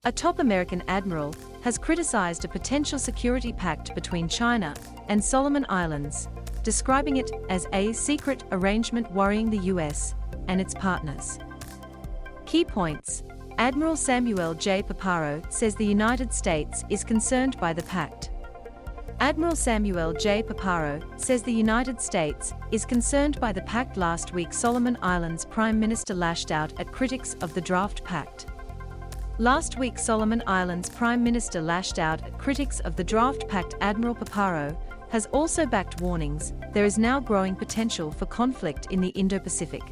A top American admiral has criticized a potential security pact between China and Solomon Islands, describing it as a secret arrangement worrying the US and its partners. Key points. Admiral Samuel J. Paparo says the United States is concerned by the pact. Admiral Samuel J. Paparo says the United States is concerned by the pact. Last week, Solomon Islands Prime Minister lashed out at critics of the draft pact. Last week, Solomon Islands Prime Minister lashed out at critics of the draft pact. Admiral Paparo has also backed warnings there is now growing potential for conflict in the Indo-Pacific.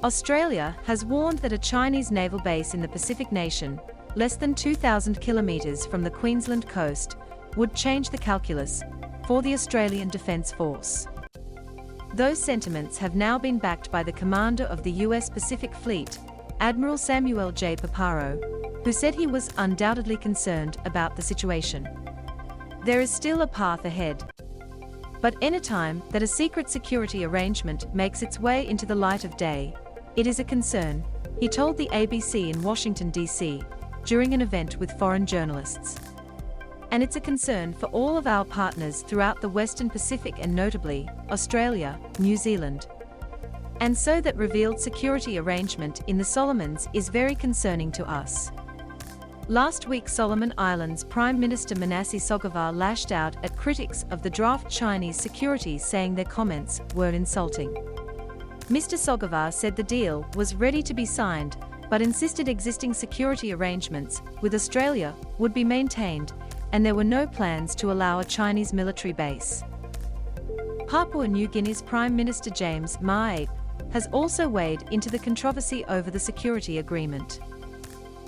Australia has warned that a Chinese naval base in the Pacific nation, less than 2,000 kilometres from the Queensland coast, would change the calculus for the Australian Defence Force. Those sentiments have now been backed by the commander of the US Pacific Fleet, Admiral Samuel J. Paparo, who said he was undoubtedly concerned about the situation. There is still a path ahead. But anytime that a secret security arrangement makes its way into the light of day, it is a concern, he told the ABC in Washington, D.C., during an event with foreign journalists. And it's a concern for all of our partners throughout the Western Pacific and notably, Australia, New Zealand. And so that revealed security arrangement in the Solomons is very concerning to us. Last week, Solomon Islands Prime Minister Manasseh Sogavare lashed out at critics of the draft Chinese security, saying their comments were insulting. Mr. Sogavare said the deal was ready to be signed, but insisted existing security arrangements with Australia would be maintained, and there were no plans to allow a Chinese military base. Papua New Guinea's Prime Minister James Maape has also weighed into the controversy over the security agreement.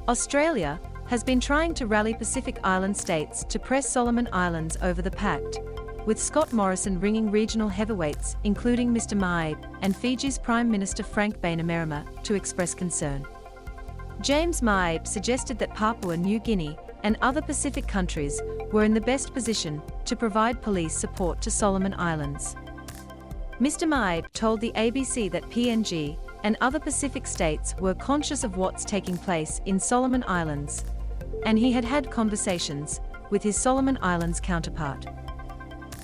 Australia has been trying to rally Pacific Island states to press Solomon Islands over the pact, with Scott Morrison ringing regional heavyweights, including Mr. Maape and Fiji's Prime Minister Frank Bainimarama, to express concern. James Maape suggested that Papua New Guinea and other Pacific countries were in the best position to provide police support to Solomon Islands. Mr. Maape told the ABC that PNG and other Pacific states were conscious of what's taking place in Solomon Islands, and he had had conversations with his Solomon Islands counterpart.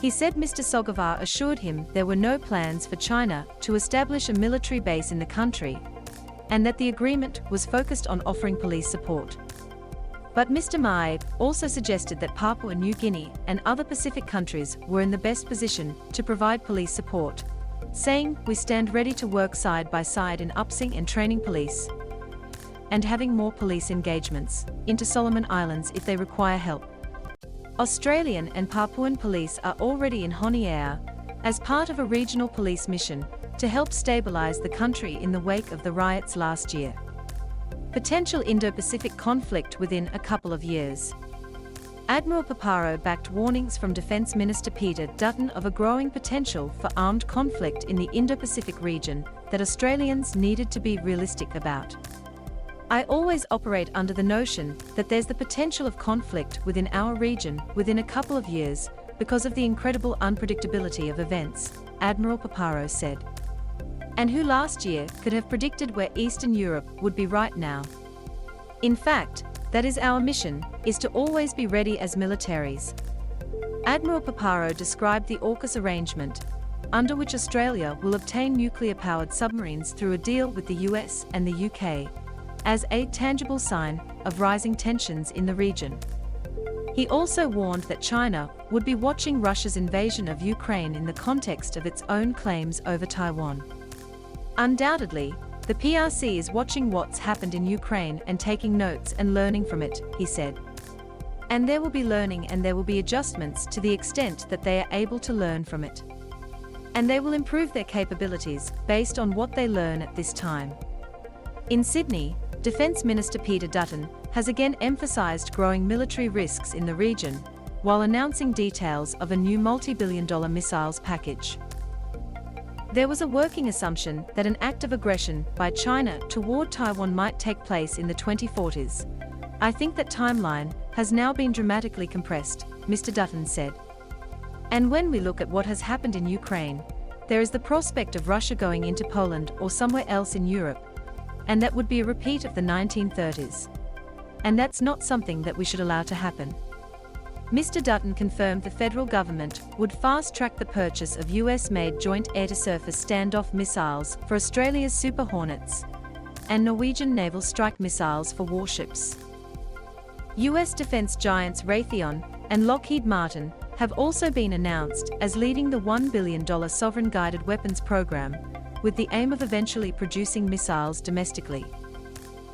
He said Mr. Sogavare assured him there were no plans for China to establish a military base in the country, and that the agreement was focused on offering police support. But Mr. Maape also suggested that Papua New Guinea and other Pacific countries were in the best position to provide police support, saying, "We stand ready to work side by side in upskilling and training police, and having more police engagements into Solomon Islands if they require help." Australian and Papuan police are already in Honiara as part of a regional police mission to help stabilise the country in the wake of the riots last year. Potential Indo-Pacific conflict within a couple of years. Admiral Paparo backed warnings from Defence Minister Peter Dutton of a growing potential for armed conflict in the Indo-Pacific region that Australians needed to be realistic about. "I always operate under the notion that there's the potential of conflict within our region within a couple of years because of the incredible unpredictability of events," Admiral Paparo said. "And who last year could have predicted where Eastern Europe would be right now? In fact, that is our mission, is to always be ready as militaries." Admiral Paparo described the AUKUS arrangement, under which Australia will obtain nuclear-powered submarines through a deal with the US and the UK, as a tangible sign of rising tensions in the region. He also warned that China would be watching Russia's invasion of Ukraine in the context of its own claims over Taiwan. "Undoubtedly, the PRC is watching what's happened in Ukraine and taking notes and learning from it," he said. "And there will be learning and there will be adjustments to the extent that they are able to learn from it. And they will improve their capabilities based on what they learn at this time." In Sydney, Defence Minister Peter Dutton has again emphasised growing military risks in the region, while announcing details of a new multi-billion-dollar missiles package. There was a working assumption that an act of aggression by China toward Taiwan might take place in the 2040s. "I think that timeline has now been dramatically compressed," Mr. Dutton said. "And when we look at what has happened in Ukraine, there is the prospect of Russia going into Poland or somewhere else in Europe, and that would be a repeat of the 1930s. and that's not something that we should allow to happen. Mr. Dutton confirmed the federal government would fast-track the purchase of US-made joint air-to-surface standoff missiles for Australia's Super Hornets and Norwegian naval strike missiles for warships. US defense giants Raytheon and Lockheed Martin have also been announced as leading the $1 billion sovereign guided weapons program, with the aim of eventually producing missiles domestically.